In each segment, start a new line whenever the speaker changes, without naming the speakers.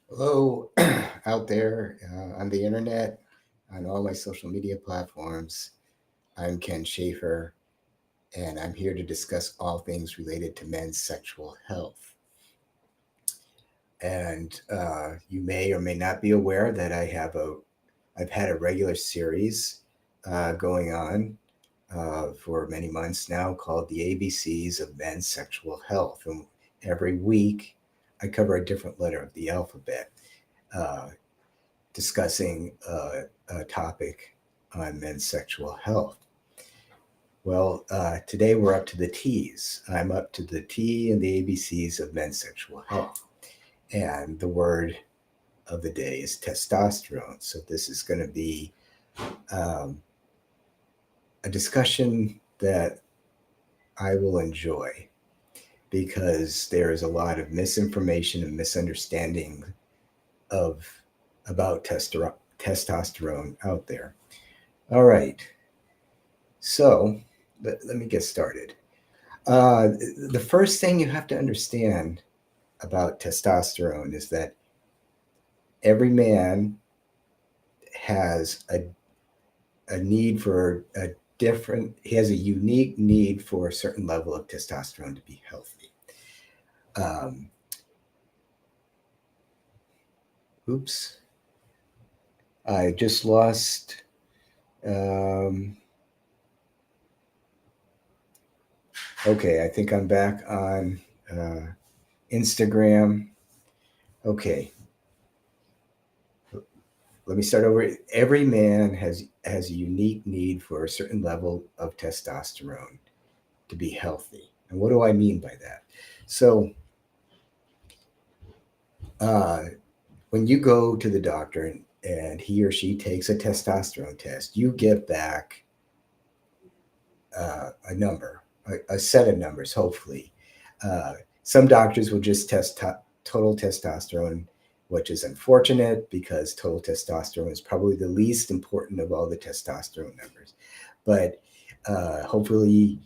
Hello, out there on the internet, on all my social media platforms. I'm Ken Schaefer, and I'm here to discuss all things related to men's sexual health. And you may or may not be aware that I've had a regular series going on for many months now called the ABCs of Men's Sexual Health. And every week, I cover a different letter of the alphabet. Uh, Discussing a topic on men's sexual health. Well, today we're up to the T's. I'm up to the T in the ABCs of men's sexual health. And the word of the day is testosterone. So this is going to be um, a discussion that I will enjoy because there is a lot of misinformation and misunderstanding of about testosterone out there. All right. So let me get started. Uh, the first thing you have to understand about testosterone is that every man has a need for a he has a unique need for a certain level of testosterone to be healthy. Um, oops, I just lost. Um, okay, I think I'm back on Instagram. Okay, let me start over. Every man has a unique need for a certain level of testosterone to be healthy. And what do I mean by that? So, uh, when you go to the doctor and he or she takes a testosterone test, you get back a number, a set of numbers, hopefully. Uh, some doctors will just test total testosterone, which is unfortunate because total testosterone is probably the least important of all the testosterone numbers. But hopefully,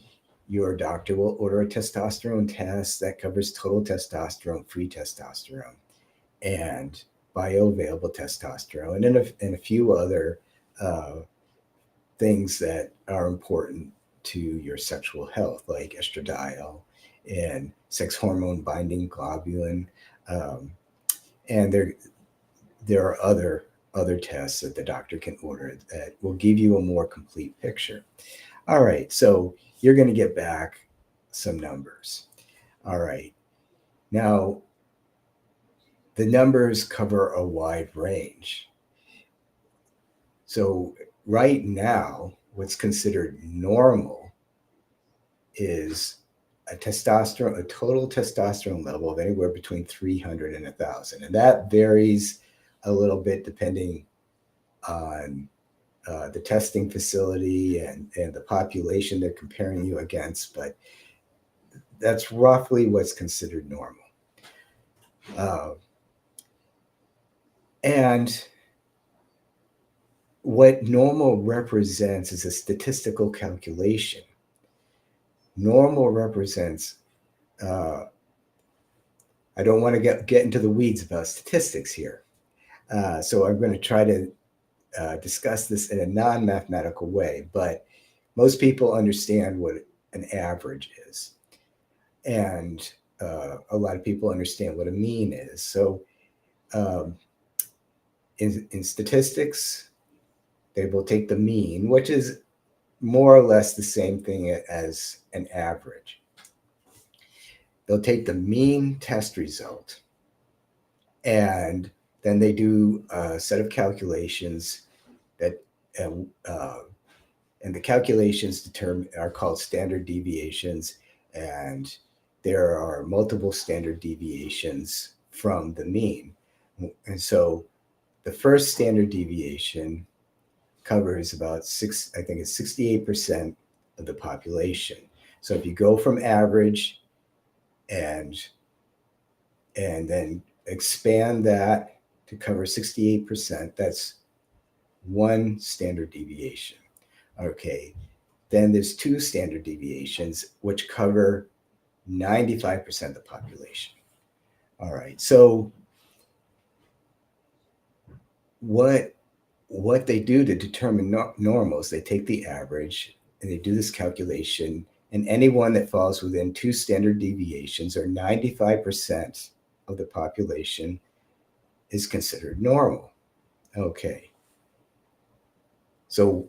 your doctor will order a testosterone test that covers total testosterone, free testosterone, and bioavailable testosterone, and a few other uh, things that are important to your sexual health, like estradiol and sex hormone binding globulin. Um, and there are other tests that the doctor can order that will give you a more complete picture. All right, so you're going to get back some numbers. All right, now the numbers cover a wide range. So right now, what's considered normal is a total testosterone level of anywhere between 300 and 1,000, and that varies a little bit depending on the testing facility and the population they're comparing you against, but that's roughly what's considered normal. Uh, and what normal represents is a statistical calculation. Normal represents, uh, I don't want to get into the weeds about statistics here. So I'm going to try to discuss this in a non mathematical way, but most people understand what an average is. And a lot of people understand what a mean is. So um, in statistics, they will take the mean, which is more or less the same thing as an average. They'll take the mean test result and then they do a set of calculations that uh, uh, and the calculations are called standard deviations, and there are multiple standard deviations from the mean. And so the first standard deviation covers about I think it's 68% of the population. So if you go from average and then expand that to cover 68%, that's one standard deviation. Okay, then there's two standard deviations, which cover 95% of the population. All right, so what what they do to determine normals, they take the average and they do this calculation, and anyone that falls within two standard deviations, or 95% of the population, is considered normal. Okay, so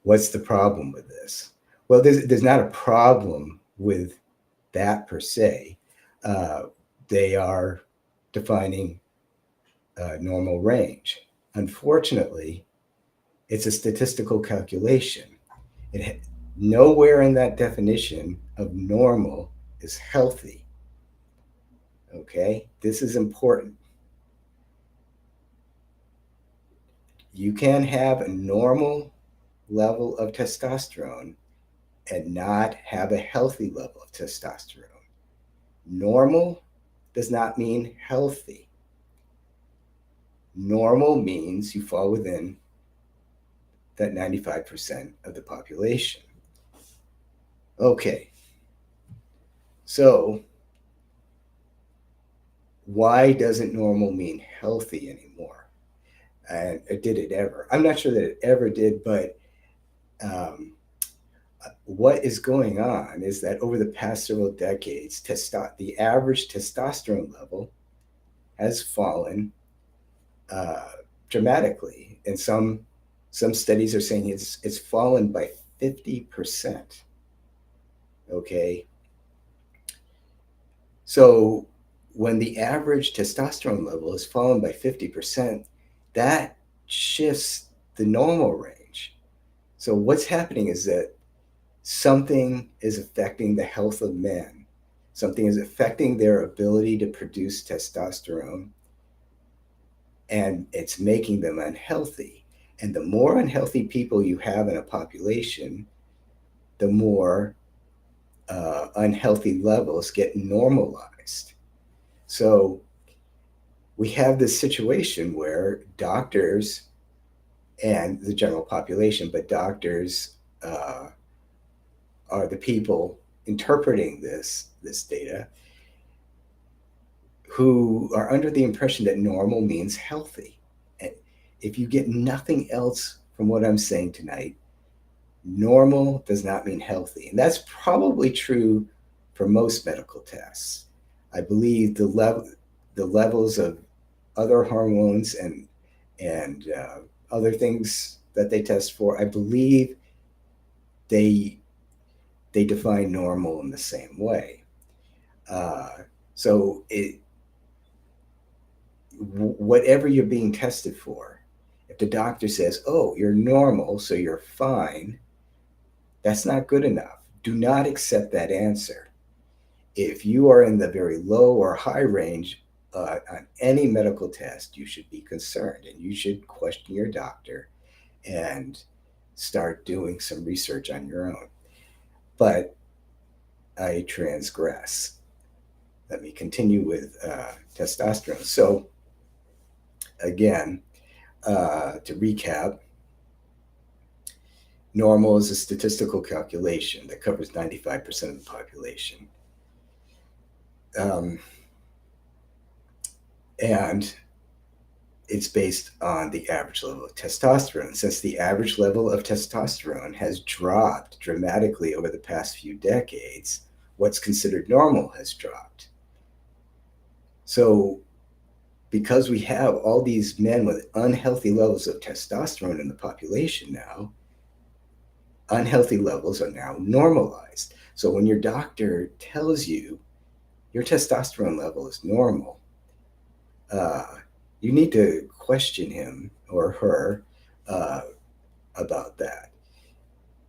what's the problem with this? Well, there's not a problem with that per se. Uh, they are defining normal range. Unfortunately, it's a statistical calculation. It nowhere in that definition of normal is healthy. Okay, this is important. You can have a normal level of testosterone and not have a healthy level of testosterone. Normal does not mean healthy. Normal means you fall within that 95% of the population. Okay, so why doesn't normal mean healthy anymore? And did it ever? I'm not sure that it ever did, but um, what is going on is that over the past several decades, the average testosterone level has fallen uh, dramatically, and some studies are saying it's fallen by 50%. Okay, so when the average testosterone level has fallen by 50%, that shifts the normal range. So what's happening is that something is affecting the health of men. Something is affecting their ability to produce testosterone, and it's making them unhealthy. And the more unhealthy people you have in a population, the more unhealthy levels get normalized. So we have this situation where doctors and the general population, but doctors are the people interpreting this data, who are under the impression that normal means healthy. And if you get nothing else from what I'm saying tonight, normal does not mean healthy. And that's probably true for most medical tests. I believe the levels of other hormones and other things that they test for, I believe they they define normal in the same way. Uh, so whatever you're being tested for, if the doctor says, "Oh, you're normal, so you're fine," that's not good enough. Do not accept that answer. If you are in the very low or high range on any medical test, you should be concerned and you should question your doctor and start doing some research on your own. But I transgress. Let me continue with testosterone. So, again, to recap, normal is a statistical calculation that covers 95% of the population. Um, and it's based on the average level of testosterone. Since the average level of testosterone has dropped dramatically over the past few decades, what's considered normal has dropped. So, because we have all these men with unhealthy levels of testosterone in the population now, unhealthy levels are now normalized. So, when your doctor tells you your testosterone level is normal, uh, you need to question him or her uh, about that.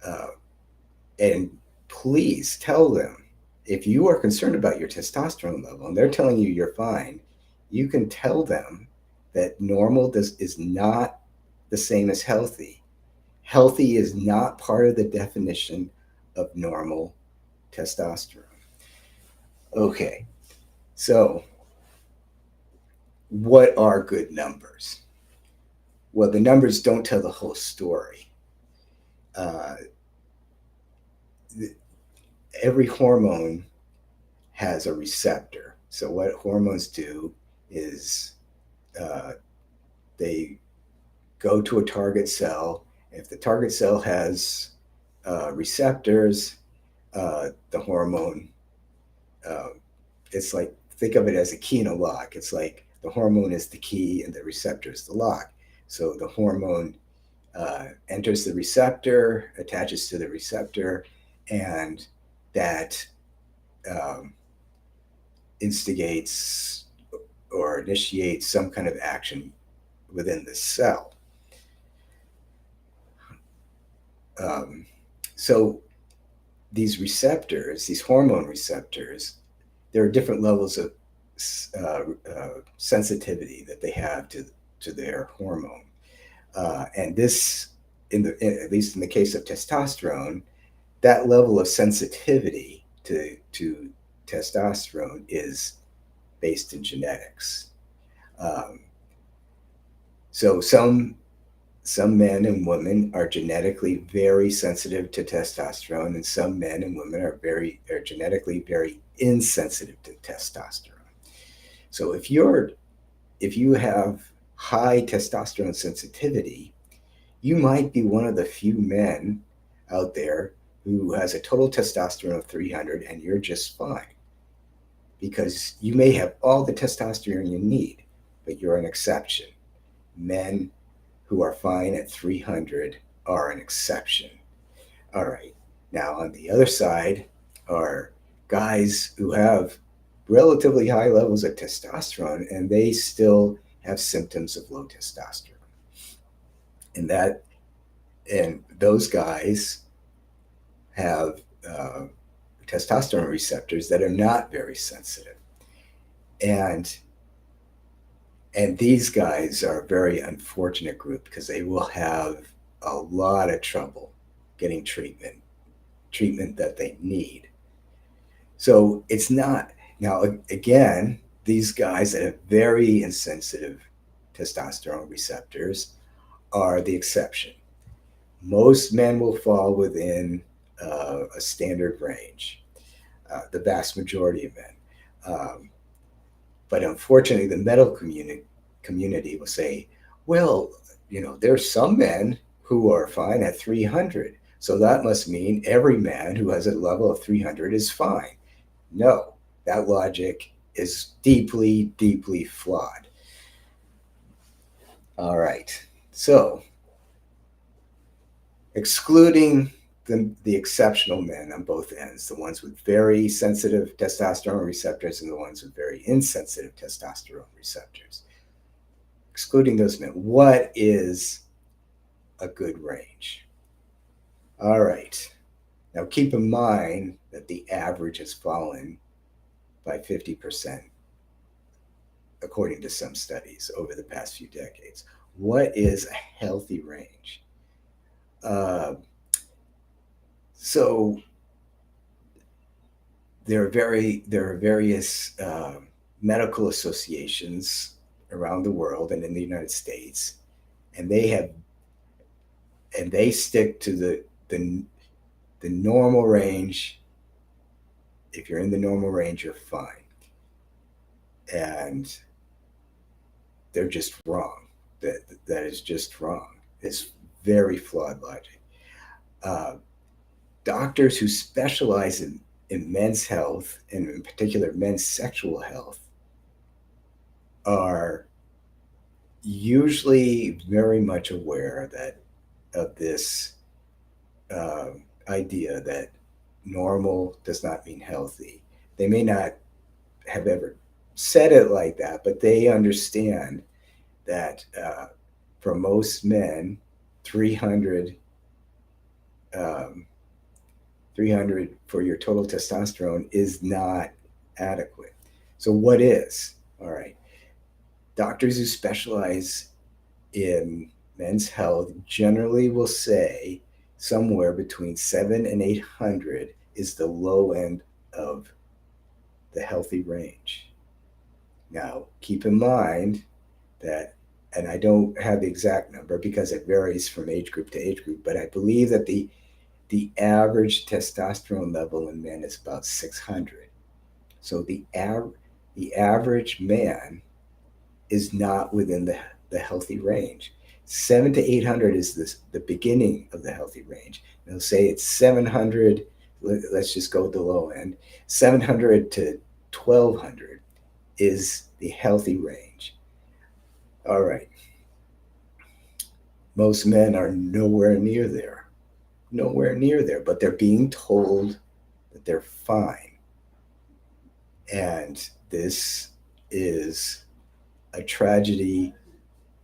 Uh, and please tell them, if you are concerned about your testosterone level and they're telling you you're fine, you can tell them that is not the same as healthy. Healthy is not part of the definition of normal testosterone. Okay, so what are good numbers? Well, the numbers don't tell the whole story. Uh, every hormone has a receptor. So what hormones do is uh, They go to a target cell. If the target cell has receptors, the hormone, uh, it's like, think of it as a key in a lock. It's like the hormone is the key and the receptor is the lock. So the hormone enters the receptor, attaches to the receptor, and that um, instigates or initiates some kind of action within the cell. Um, so these receptors, these hormone receptors, there are different levels of sensitivity that they have to their hormone. And this, at least in the case of testosterone, that level of sensitivity to testosterone is based in genetics. Um, so some men and women are genetically very sensitive to testosterone, and some men and women are genetically very insensitive to testosterone. So if you have high testosterone sensitivity, you might be one of the few men out there who has a total testosterone of 300 and you're just fine because you may have all the testosterone you need, but you're an exception. Men who are fine at 300 are an exception. All right. Now, on the other side are guys who have relatively high levels of testosterone and they still have symptoms of low testosterone. And that, and those guys have uh, testosterone receptors that are not very sensitive. And and these guys are a very unfortunate group because they will have a lot of trouble getting treatment that they need. So it's not, now again, these guys that have very insensitive testosterone receptors are the exception. Most men will fall within a standard range, the vast majority of men. But unfortunately, the medical community will say, well, there's some men who are fine at 300. So that must mean every man who has a level of 300 is fine. No, that logic is deeply, deeply flawed. All right. So, excluding the exceptional men on both ends, the ones with very sensitive testosterone receptors and the ones with very insensitive testosterone receptors, excluding those men, what is a good range? All right. Now, keep in mind that the average has fallen by 50%, according to some studies over the past few decades. What is a healthy range? Uh, so there are various medical associations around the world and in the United States, and they stick to the normal range. If you're in the normal range, you're fine, and they're just wrong. That is just wrong. It's very flawed logic. Uh, Doctors who specialize in men's health, and in particular men's sexual health, are usually very much aware that of this uh, idea that normal does not mean healthy. They may not have ever said it like that, but they understand that for most men, 300, um, 300 for your total testosterone is not adequate. So, what is? All right. Doctors who specialize in men's health generally will say somewhere between 7 and 800 is the low end of the healthy range. Now, keep in mind that, and I don't have the exact number because it varies from age group to age group, but I believe that the average testosterone level in men is about 600. So the average man is not within the healthy range. 7 to 800 is the beginning of the healthy range. They'll say it's 700. Let's just go with the low end. 700 to 1200 is the healthy range. All right. Most men are nowhere near there. Nowhere near there, but they're being told that they're fine. And this is a tragedy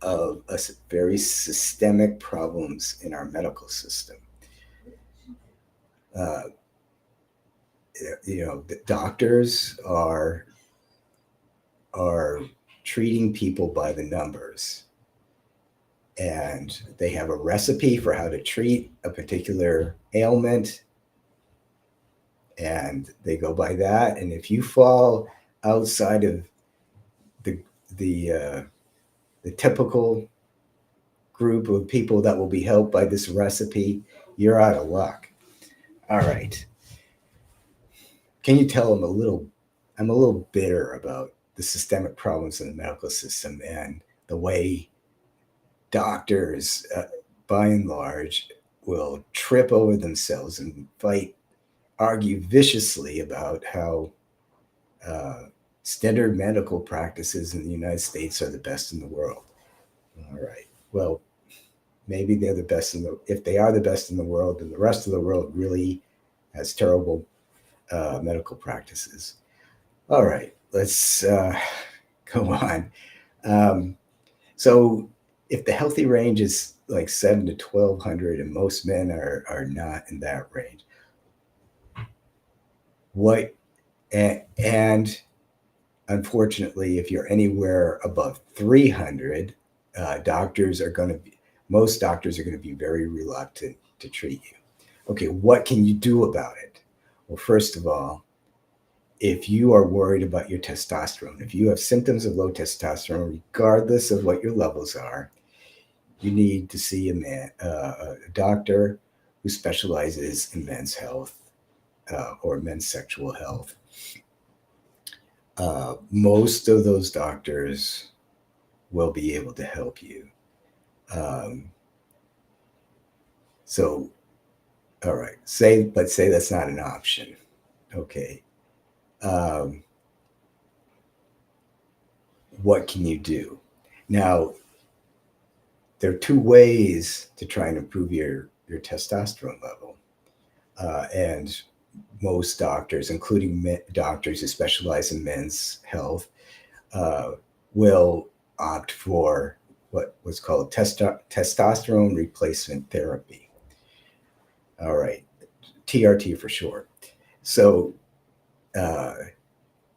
of very systemic problems in our medical system. Uh, the doctors are treating people by the numbers, and they have a recipe for how to treat a particular ailment, and they go by that. And if you fall outside of the the uh, the typical group of people that will be helped by this recipe, you're out of luck. All right. Can you tell I'm a little bitter about the systemic problems in the medical system and the way doctors, by and large, will trip over themselves and argue viciously about how uh, standard medical practices in the United States are the best in the world. All right. Well, maybe they're the best if they are the best in the world, then the rest of the world really has terrible medical practices. All right, let's go on. Um, so, if the healthy range is like 7 to 1200, and most men are not in that range, what and unfortunately, if you're anywhere above 300, doctors are going to be most doctors are going to be very reluctant to treat you. Okay, what can you do about it? Well, first of all, if you are worried about your testosterone, if you have symptoms of low testosterone, regardless of what your levels are, you need to see a doctor who specializes in men's health or men's sexual health. Most of those doctors will be able to help you. Um, so, all right, let's say that's not an option. Okay. Um, what can you do? Now, there are two ways to try and improve your testosterone level. And most doctors, including doctors who specialize in men's health, uh, will opt for what was called testosterone replacement therapy. All right, TRT for short. So, uh,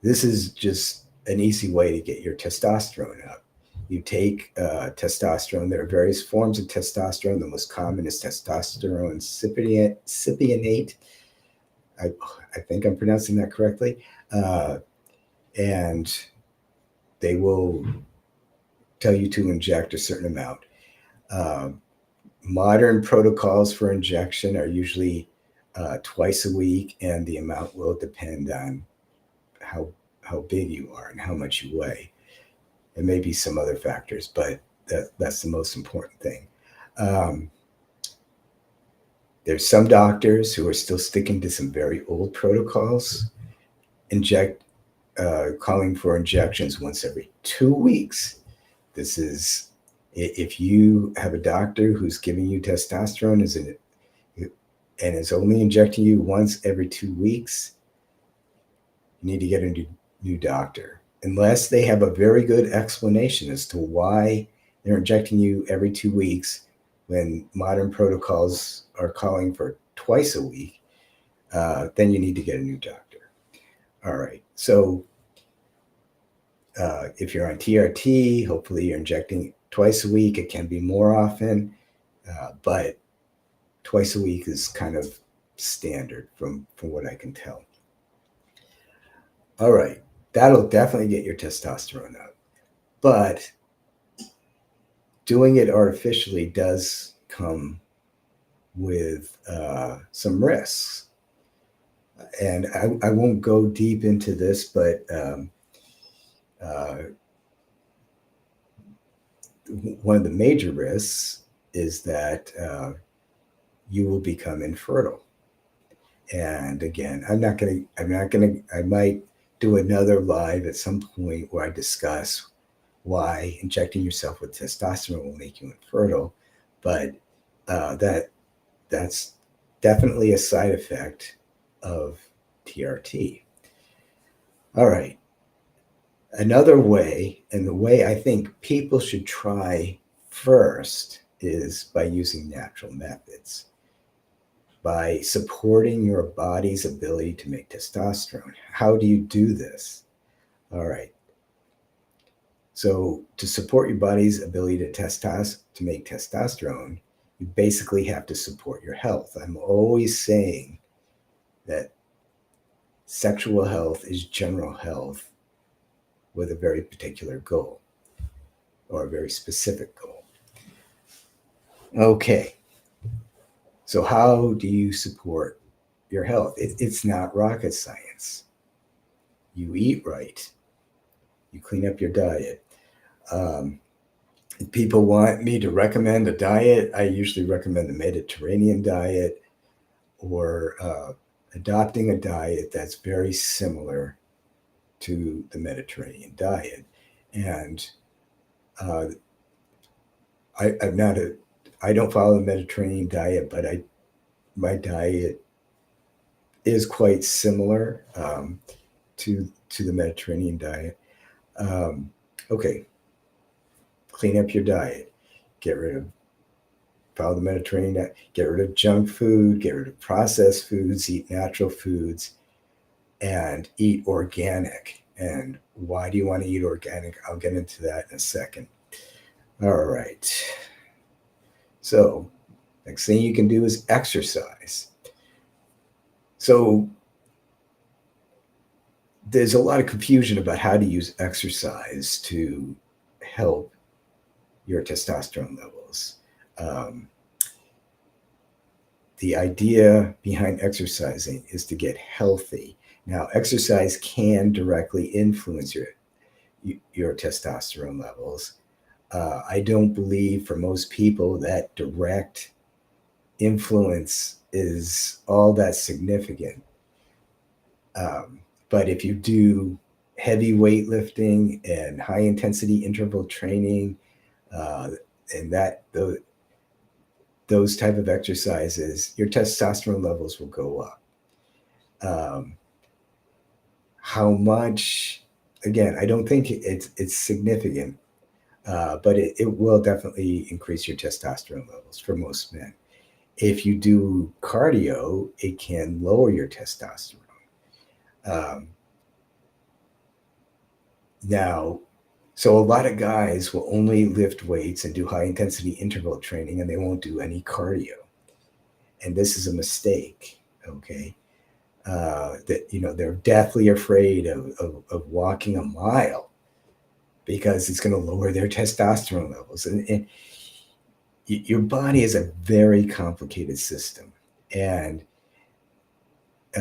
this is just an easy way to get your testosterone up. You take testosterone. There are various forms of testosterone. The most common is testosterone cypionate. I, I think I'm pronouncing that correctly. And they will tell you to inject a certain amount. Uh, Modern protocols for injection are usually twice a week, and the amount will depend on how how big you are and how much you weigh. There may be some other factors, but that's the most important thing. Um, there's some doctors who are still sticking to some very old protocols, calling for injections once every 2 weeks. This is if you have a doctor who's giving you testosterone and is only injecting you once every 2 weeks, you need to get a new doctor. Unless they have a very good explanation as to why they're injecting you every 2 weeks when modern protocols are calling for twice a week, then you need to get a new doctor. All right. So if you're on TRT, hopefully you're injecting twice a week. It can be more often, but twice a week is kind of standard from what I can tell. All right, that'll definitely get your testosterone up, but doing it artificially does come with some risks. And I won't go deep into this, but uh, one of the major risks is that you will become infertile. And again, I might do another live at some point where I discuss why injecting yourself with testosterone will make you infertile. But that's definitely a side effect of TRT. All right. Another way, and the way I think people should try first, is by using natural methods, by supporting your body's ability to make testosterone. How do you do this? All right. So to support your body's ability to make testosterone, you basically have to support your health. I'm always saying that sexual health is general health with a very particular goal or a very specific goal. Okay. So how do you support your health? It's not rocket science. You eat right. You clean up your diet. If people want me to recommend a diet, I usually recommend the Mediterranean diet, or adopting a diet that's very similar to the Mediterranean diet. And uh, I'm not a, I don't follow the Mediterranean diet, but my diet is quite similar to the Mediterranean diet. Okay, clean up your diet. Get rid of Follow the Mediterranean diet. Get rid of junk food. Get rid of processed foods. Eat natural foods, and eat organic. And why do you want to eat organic? I'll get into that in a second. All right. So, next thing you can do is exercise. So, there's a lot of confusion about how to use exercise to help your testosterone levels. Um, the idea behind exercising is to get healthy. Now, exercise can directly influence your testosterone levels. I don't believe for most people that direct influence is all that significant. But if you do heavy weightlifting and high intensity interval training, uh, and those type of exercises, your testosterone levels will go up. Um, how much? Again, I don't think it's significant, but it will definitely increase your testosterone levels for most men. If you do cardio, it can lower your testosterone. Um, now, so a lot of guys will only lift weights and do high intensity interval training, and they won't do any cardio. And this is a mistake. Okay. That, they're deathly afraid of walking a mile because it's going to lower their testosterone levels. And your body is a very complicated system. And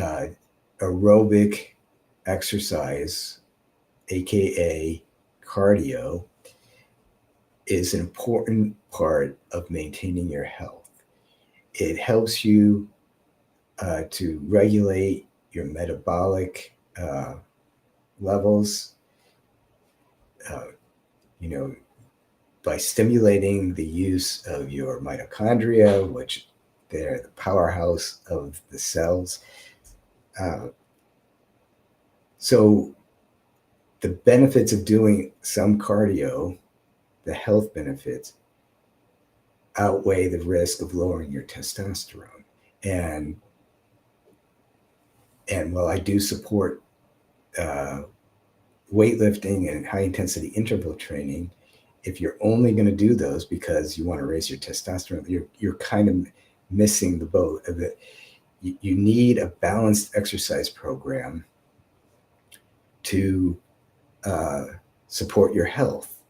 uh, aerobic exercise, aka cardio, is an important part of maintaining your health. It helps you to regulate your metabolic levels, uh, you know, by stimulating the use of your mitochondria, which they're the powerhouse of the cells. Uh, so the benefits of doing some cardio, the health benefits, outweigh the risk of lowering your testosterone. And while I do support uh, weightlifting and high intensity interval training, if you're only going to do those because you want to raise your testosterone, you're kind of missing the boat of it. You need a balanced exercise program to support your health.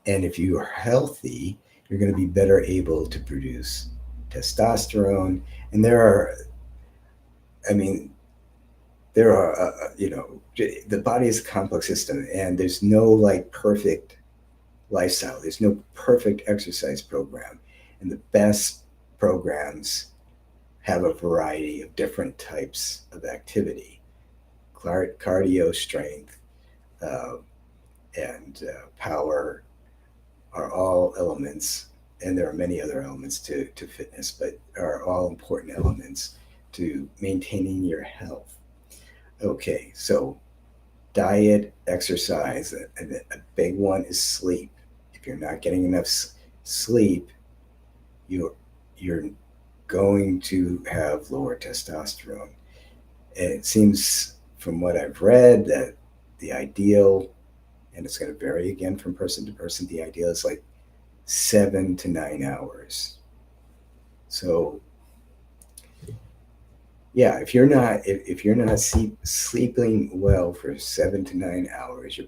And if you are healthy, you're going to be better able to produce testosterone. And I mean, the body is a complex system, and there's no like perfect lifestyle. There's no perfect exercise program. And the best programs have a variety of different types of activity: cardio, strength, uh, and power are all elements, and there are many other elements to fitness, but are all important elements to maintaining your health. Okay, so diet, exercise, and a big one is sleep. If you're not getting enough sleep, you're you're going to have lower testosterone. And it seems from what I've read that the ideal, and it's going to vary again from person to person, the ideal is like 7 to 9 hours. So yeah, if you're not sleeping well for 7 to 9 hours, you're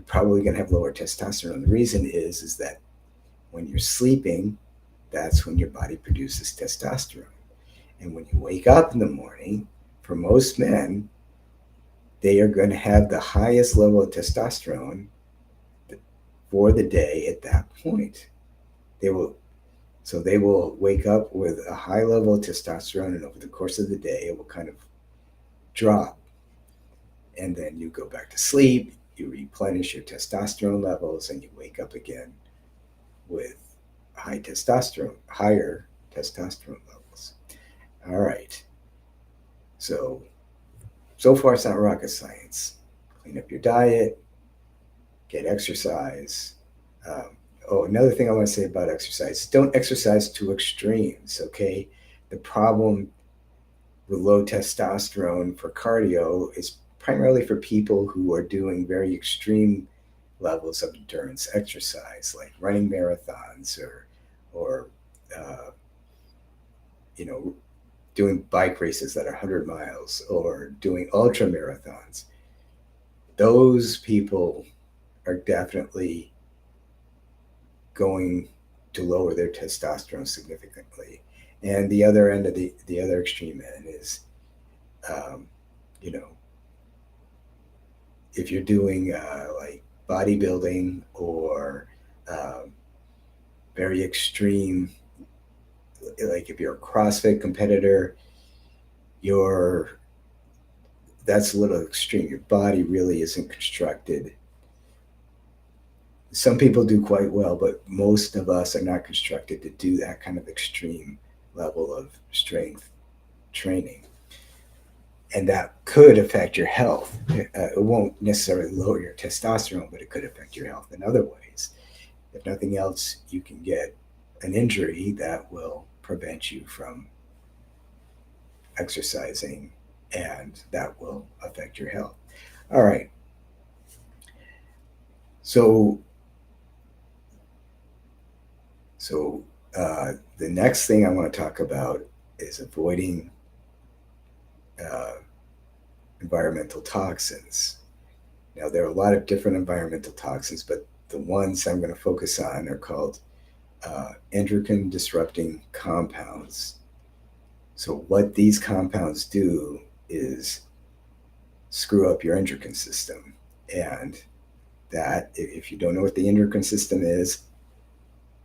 probably going to have lower testosterone. The reason is that when you're sleeping, that's when your body produces testosterone. And when you wake up in the morning, for most men, they are going to have the highest level of testosterone for the day at that point. They will So they will wake up with a high level of testosterone, and over the course of the day, it will kind of drop. And then you go back to sleep, you replenish your testosterone levels, and you wake up again with higher testosterone levels. All right. So, so far, it's not rocket science. Clean up your diet, get exercise. Um, Another thing I want to say about exercise: don't exercise to extremes, okay? The problem with low testosterone for cardio is primarily for people who are doing very extreme levels of endurance exercise, like running marathons or uh, you know doing bike races that are 100 miles or doing ultra marathons. Those people are definitely going to lower their testosterone significantly. And the other end of the other extreme end is, um, you know, if you're doing like bodybuilding or um, very extreme, like if you're a CrossFit competitor, you're that's a little extreme. Your body really isn't constructed. Some people do quite well, but most of us are not constructed to do that kind of extreme level of strength training. And that could affect your health. It won't necessarily lower your testosterone, but it could affect your health in other ways. If nothing else, you can get an injury that will prevent you from exercising, and that will affect your health. All right. So, so the next thing I want to talk about is avoiding uh, environmental toxins. Now, there are a lot of different environmental toxins, but the ones I'm going to focus on are called endocrine disrupting compounds. So, what these compounds do is screw up your endocrine system. And that, if you don't know what the endocrine system is,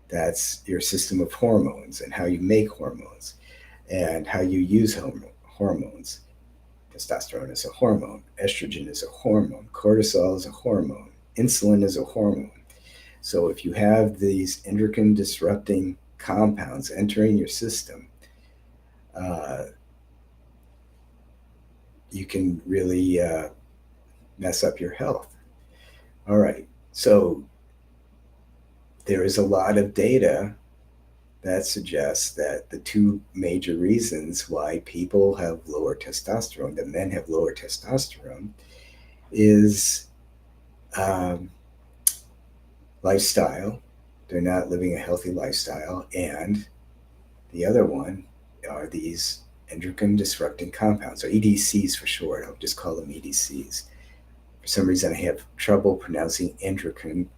that's your system of hormones and how you make hormones and how you use hormones. Testosterone is a hormone, estrogen is a hormone, cortisol is a hormone, insulin is a hormone. So if you have these endocrine disrupting compounds entering your system, uh, you can really mess up your health. All right. So there is a lot of data that suggests that the two major reasons why people have lower testosterone, that men have lower testosterone, is um, lifestyle. They're not living a healthy lifestyle. And the other one are these endocrine disrupting compounds, or EDCs for short. I'll just call them EDCs. For some reason, I have trouble pronouncing endocrine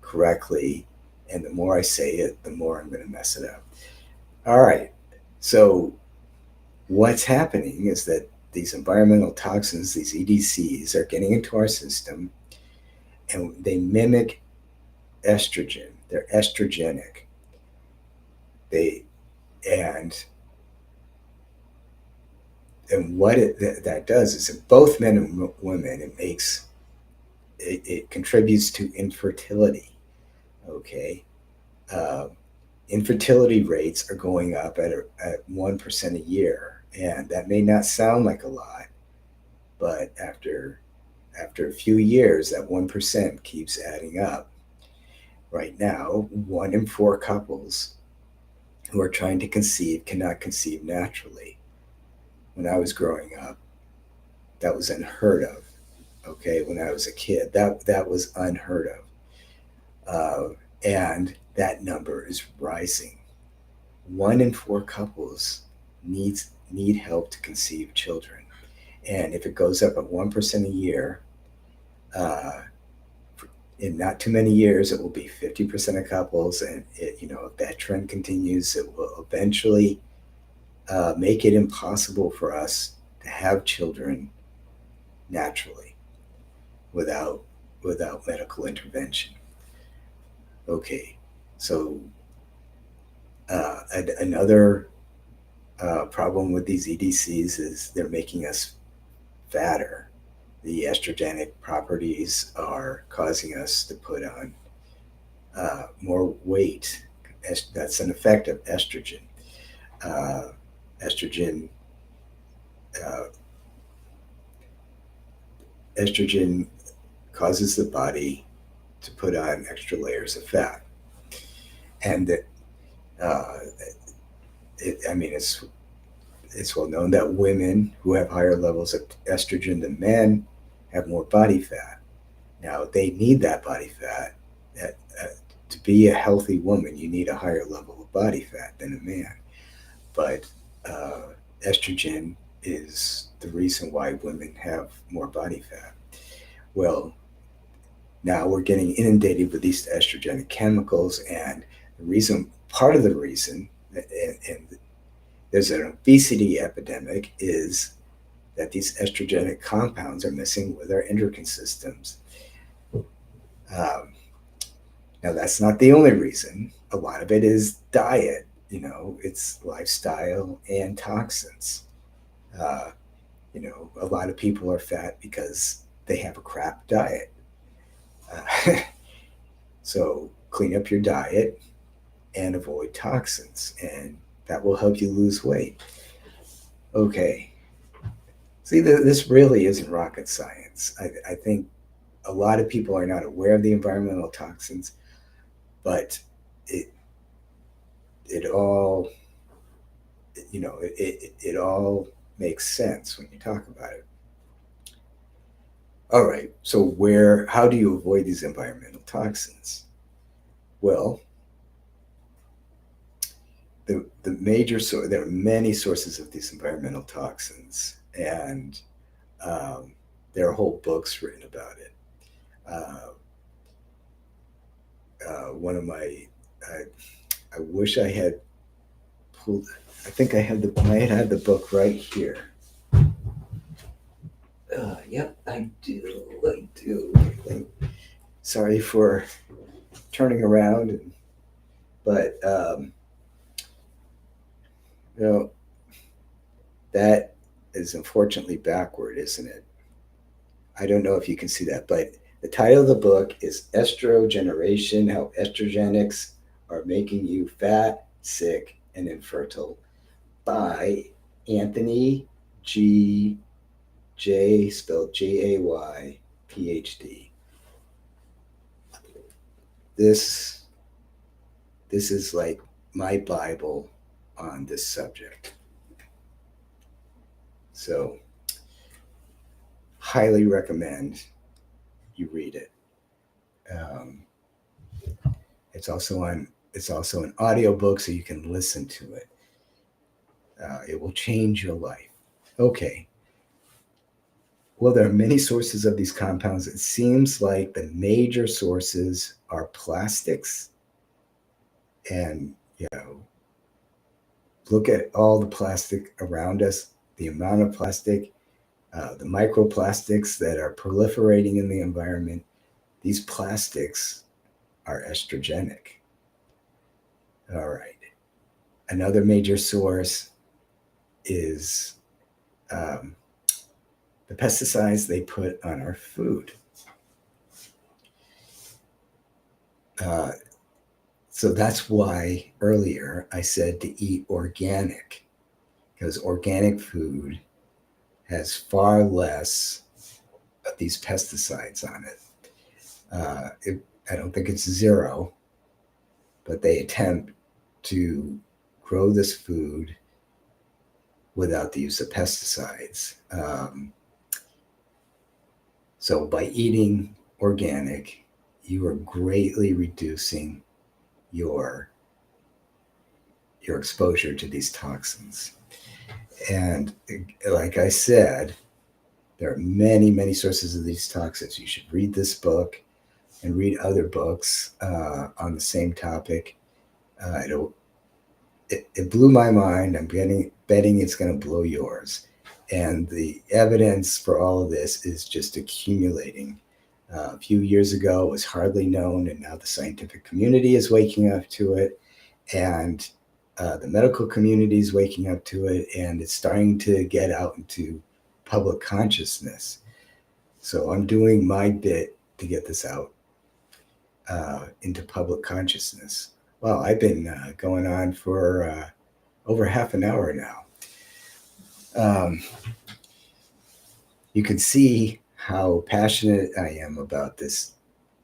correctly. And the more I say it, the more I'm going to mess it up. All right. So, what's happening is that these environmental toxins, these EDCs, are getting into our system, and they mimic estrogen. They're estrogenic. They and what that does is in both men and women, it contributes to infertility. Okay, uh, infertility rates are going up at 1% a year, and that may not sound like a lot, but after a few years, that 1% keeps adding up. Right now, 1 in 4 couples who are trying to conceive cannot conceive naturally. When I was growing up, that was unheard of. Okay, when I was a kid, that was unheard of, and that number is rising. 1 in 4 couples need help to conceive children, and if it goes up at 1% a year, uh, in not too many years, it will be 50% of couples, and if that trend continues, it will eventually make it impossible for us to have children naturally without medical intervention. Okay, so another problem with these EDCs is they're making us fatter. The estrogenic properties are causing us to put on more weight. That's an effect of estrogen. Uh, estrogen uh, estrogen causes the body to put on extra layers of fat, and uh, I mean it's well known that women who have higher levels of estrogen than men have more body fat. Now they need that body fat. That, to be a healthy woman, you need a higher level of body fat than a man. But estrogen is the reason why women have more body fat. Well, now we're getting inundated with these estrogenic chemicals, and part of the reason, and there's an obesity epidemic, is that these estrogenic compounds are messing with our endocrine systems. Um, Now, that's not the only reason. A lot of it is diet, it's lifestyle and toxins. Uh, a lot of people are fat because they have a crap diet. Uh, so, clean up your diet and avoid toxins, and that will help you lose weight. Okay. See, this really isn't rocket science. I think a lot of people are not aware of the environmental toxins, but it it all it all makes sense when you talk about it. All right, so how do you avoid these environmental toxins? Well, the major source, there are many sources of these environmental toxins, and um, there are whole books written about it. One of my, I wish I had pulled, I think I might have the book right here. Yep, I do. I do. Sorry for turning around, but you know that is unfortunately backward, isn't it? I don't know if you can see that, but the title of the book is Estrogeneration: How Estrogenics Are Making You Fat, Sick, and Infertile by Anthony G. J, spelled Jay, PhD. This this is like my Bible on this subject. So highly recommend you read it. Um, it's also an audiobook, so you can listen to it. It will change your life. Okay. Well, there are many sources of these compounds. It seems like the major sources are plastics, and look at all the plastic around us, the amount of plastic, the microplastics that are proliferating in the environment. These plastics are estrogenic. All right. Another major source is um, the pesticides they put on our food. Uh, so that's why earlier I said to eat organic, because organic food has far less of these pesticides on it. I don't think it's zero, but they attempt to grow this food without the use of pesticides. So by eating organic, you are greatly reducing your your exposure to these toxins. And like I said, there are many, many sources of these toxins. You should read this book and read other books on the same topic. It blew my mind. I'm betting it's going to blow yours. And the evidence for all of this is just accumulating. A few years ago, it was hardly known, and now the scientific community is waking up to it, and the medical community is waking up to it, and it's starting to get out into public consciousness. So I'm doing my bit to get this out into public consciousness. Well, I've been going on for over half an hour now. You can see how passionate I am about this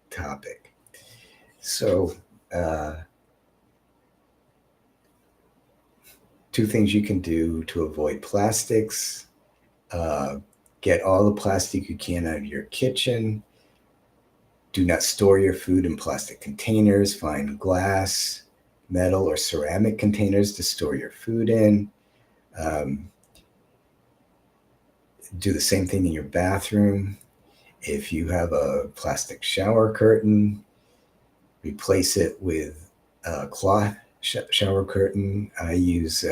topic. So, two things you can do to avoid plastics: get all the plastic you can out of your kitchen. Do not store your food in plastic containers. Find glass, metal, or ceramic containers to store your food in. Do the same thing in your bathroom. If you have a plastic shower curtain, replace it with a cloth shower curtain. I use,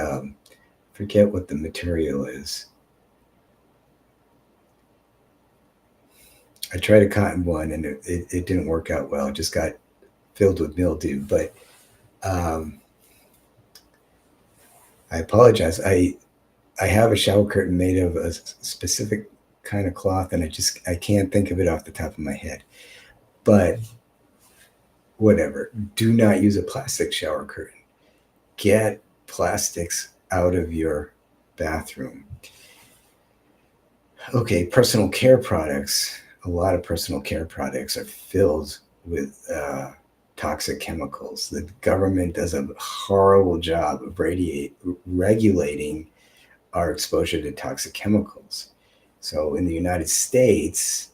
forget what the material is. I tried a cotton one and it didn't work out well. It just got filled with mildew. But I apologize. I have a shower curtain made of a specific kind of cloth, and I can't think of it off the top of my head. But whatever. Do not use a plastic shower curtain. Get plastics out of your bathroom. Okay, personal care products. A lot of personal care products are filled with toxic chemicals. The government does a horrible job of regulating our exposure to toxic chemicals. So in the United States,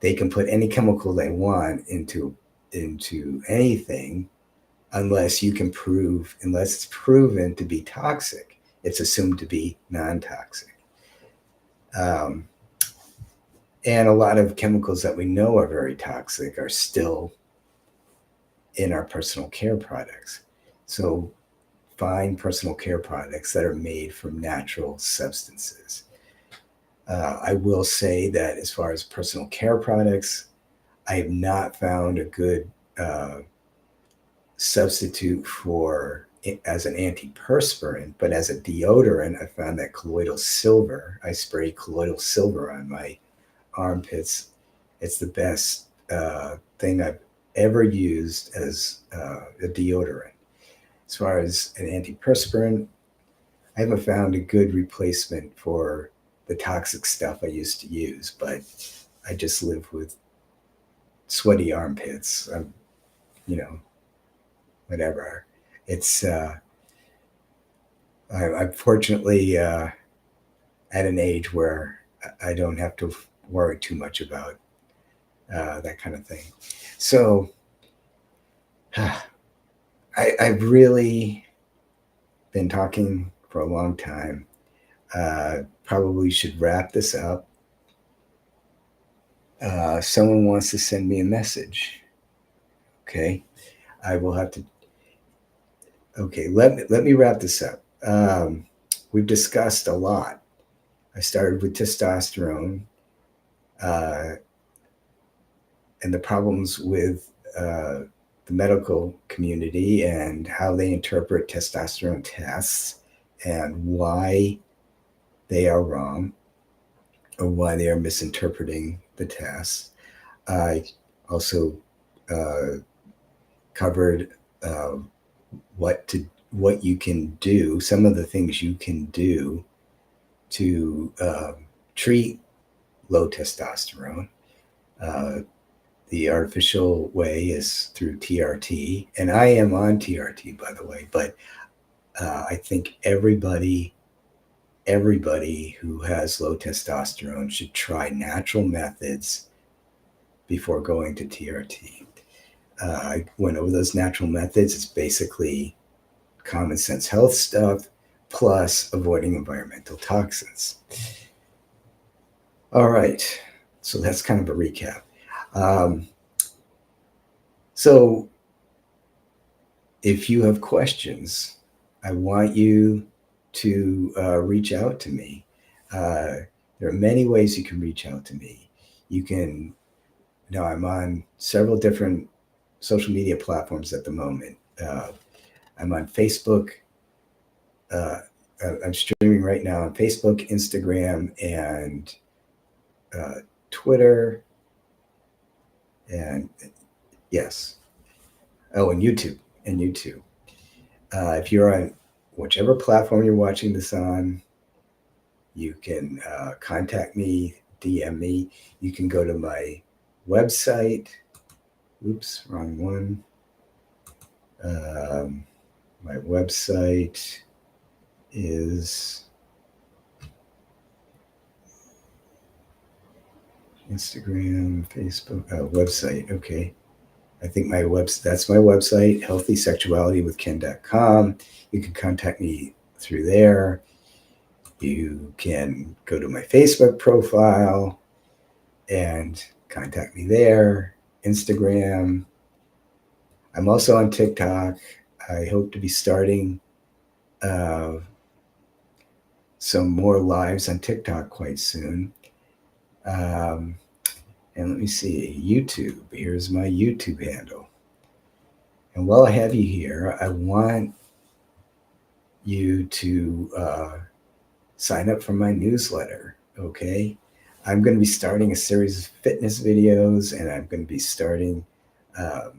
they can put any chemical they want into anything unless it's proven to be toxic. It's assumed to be non-toxic. And a lot of chemicals that we know are very toxic are still in our personal care products. So find personal care products that are made from natural substances. I will say that as far as personal care products, I have not found a good substitute as an antiperspirant, but as a deodorant, I found that colloidal silver. I spray colloidal silver on my armpits. It's the best thing I've ever used as a deodorant. As far as an antiperspirant, I haven't found a good replacement for the toxic stuff I used to use, but I just live with sweaty armpits. Whatever. It's I'm fortunately at an age where I don't have to worry too much about that kind of thing. So I've really been talking for a long time. Probably should wrap this up. Someone wants to send me a message. Okay, I will have to. Okay, let me wrap this up. We've discussed a lot. I started with testosterone and the problems with the medical community and how they interpret testosterone tests and why they are wrong or why they are misinterpreting the tests. I also covered uh, what you can do, some of the things you can do to treat low testosterone. Uh, the artificial way is through TRT, and I am on TRT, by the way. But I think everybody who has low testosterone should try natural methods before going to TRT. I went over those natural methods. It's basically common sense health stuff plus avoiding environmental toxins. All right. So that's kind of a recap. So if you have questions, I want you to reach out to me. There are many ways you can reach out to me. You can, now I'm on several different social media platforms at the moment. I'm on Facebook. I'm streaming right now on Facebook, Instagram, and Twitter, and yes, oh, and YouTube. If you're on whichever platform you're watching this on, you can contact me, DM me. You can go to my website. Oops, wrong one. My website is Instagram, Facebook, website. Okay. I think that's my website, healthysexualitywithken.com. You can contact me through there. You can go to my Facebook profile and contact me there. Instagram. I'm also on TikTok. I hope to be starting some more lives on TikTok quite soon. And let me see, YouTube. Here's my YouTube handle. And while I have you here, I want you to sign up for my newsletter, okay? I'm going to be starting a series of fitness videos, and I'm going to be starting a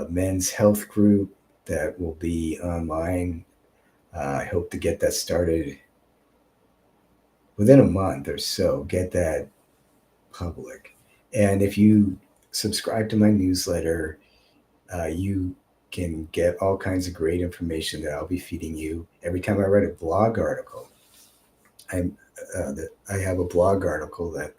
men's health group that will be online. I hope to get that started within a month or so, get that public. And if you subscribe to my newsletter, you can get all kinds of great information that I'll be feeding you. Every time I write a blog article, I have a blog article that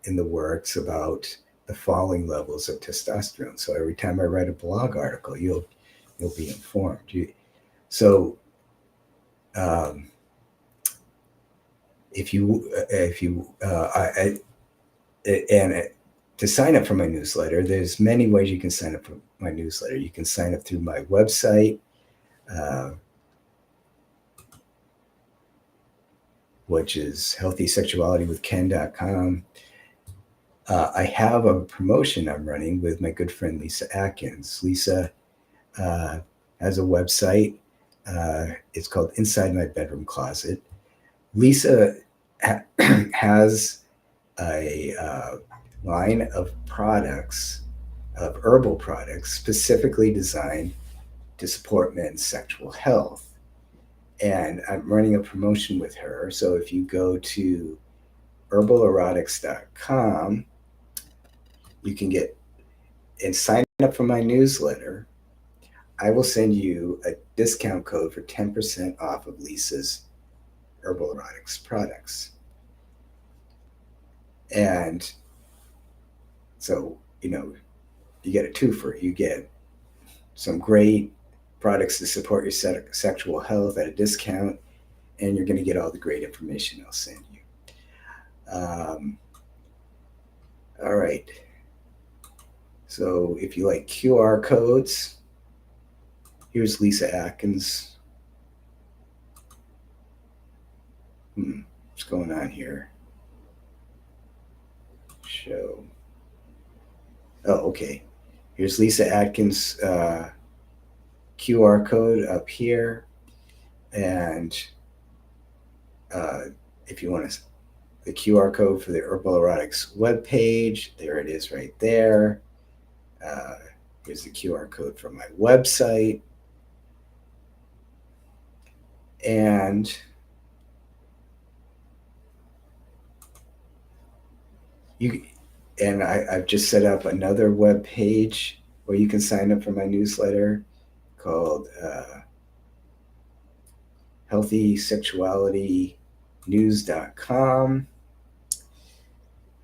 in the works about the falling levels of testosterone. So every time I write a blog article, you'll be informed. So if you to sign up for my newsletter, there's many ways you can sign up for my newsletter. You can sign up through my website, which is healthysexualitywithken.com. I have a promotion I'm running with my good friend Lisa Atkins. Lisa has a website. It's called Inside My Bedroom Closet. Lisa has a line of products, of herbal products, specifically designed to support men's sexual health. And I'm running a promotion with her. So if you go to herbalerotics.com, you can get and sign up for my newsletter. I will send you a discount code for 10% off of Lisa's Herbal Erotics products. And so, you get a twofer. You get some great products to support your sexual health at a discount, and you're going to get all the great information I'll send you. All right. So if you like QR codes, here's Lisa Atkins. What's going on here? Show. Oh, okay. Here's Lisa Atkins' QR code up here. And uh, if you want to, the QR code for the Herbal Erotics webpage, there it is right there. Uh, Here's the QR code for my website. And you and I've just set up another web page where you can sign up for my newsletter called healthysexualitynews.com.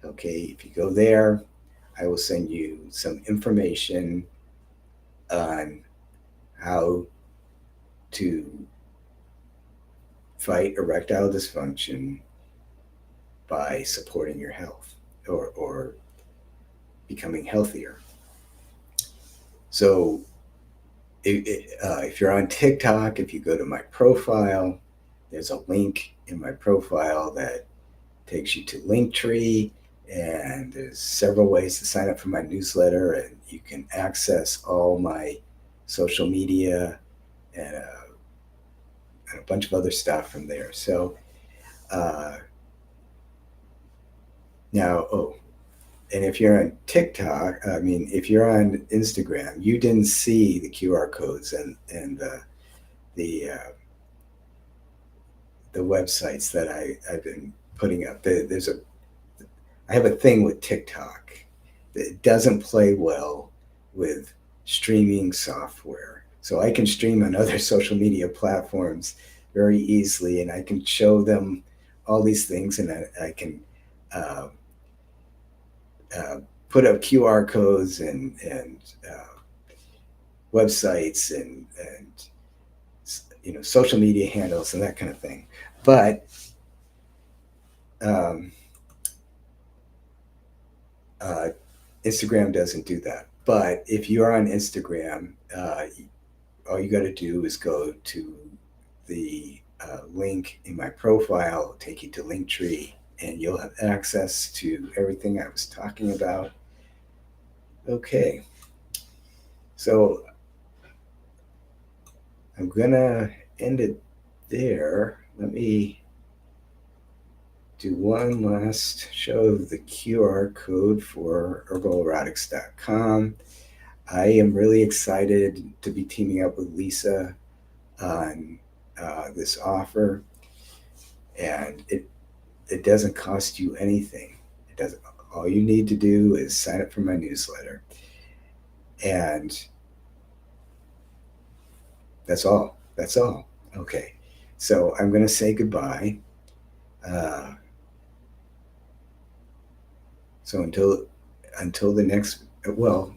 Okay, if you go there, I will send you some information on how to fight erectile dysfunction by supporting your health or becoming healthier. So if you're on TikTok, if you go to my profile, there's a link in my profile that takes you to Linktree, and there's several ways to sign up for my newsletter, and you can access all my social media and a bunch of other stuff from there. So uh, now, and if you're on TikTok, I mean, if you're on Instagram, you didn't see the QR codes and the websites that I've been putting up. I have a thing with TikTok that doesn't play well with streaming software. So I can stream on other social media platforms very easily, and I can show them all these things, and I can uh, uh, put up QR codes and websites and social media handles and that kind of thing. But um, uh, Instagram doesn't do that. But if you're on Instagram, all you got to do is go to the link in my profile, it'll take you to Linktree, and you'll have access to everything I was talking about. Okay, so I'm gonna end it there. Let me do one last show of the QR code for herbalerotics.com. I am really excited to be teaming up with Lisa on this offer, and it doesn't cost you anything. It doesn't. All you need to do is sign up for my newsletter, and that's all. That's all. Okay, so I'm going to say goodbye. Uh, so until the next, well,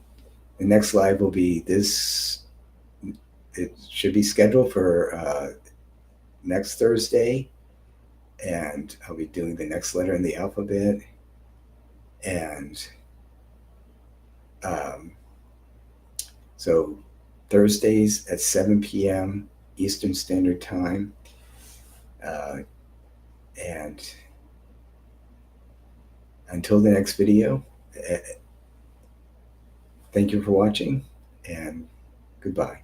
the next live will be this. It should be scheduled for next Thursday, and I'll be doing the next letter in the alphabet, and um, so Thursdays at 7 p.m. Eastern Standard Time. Uh, and until the next video, thank you for watching, and goodbye.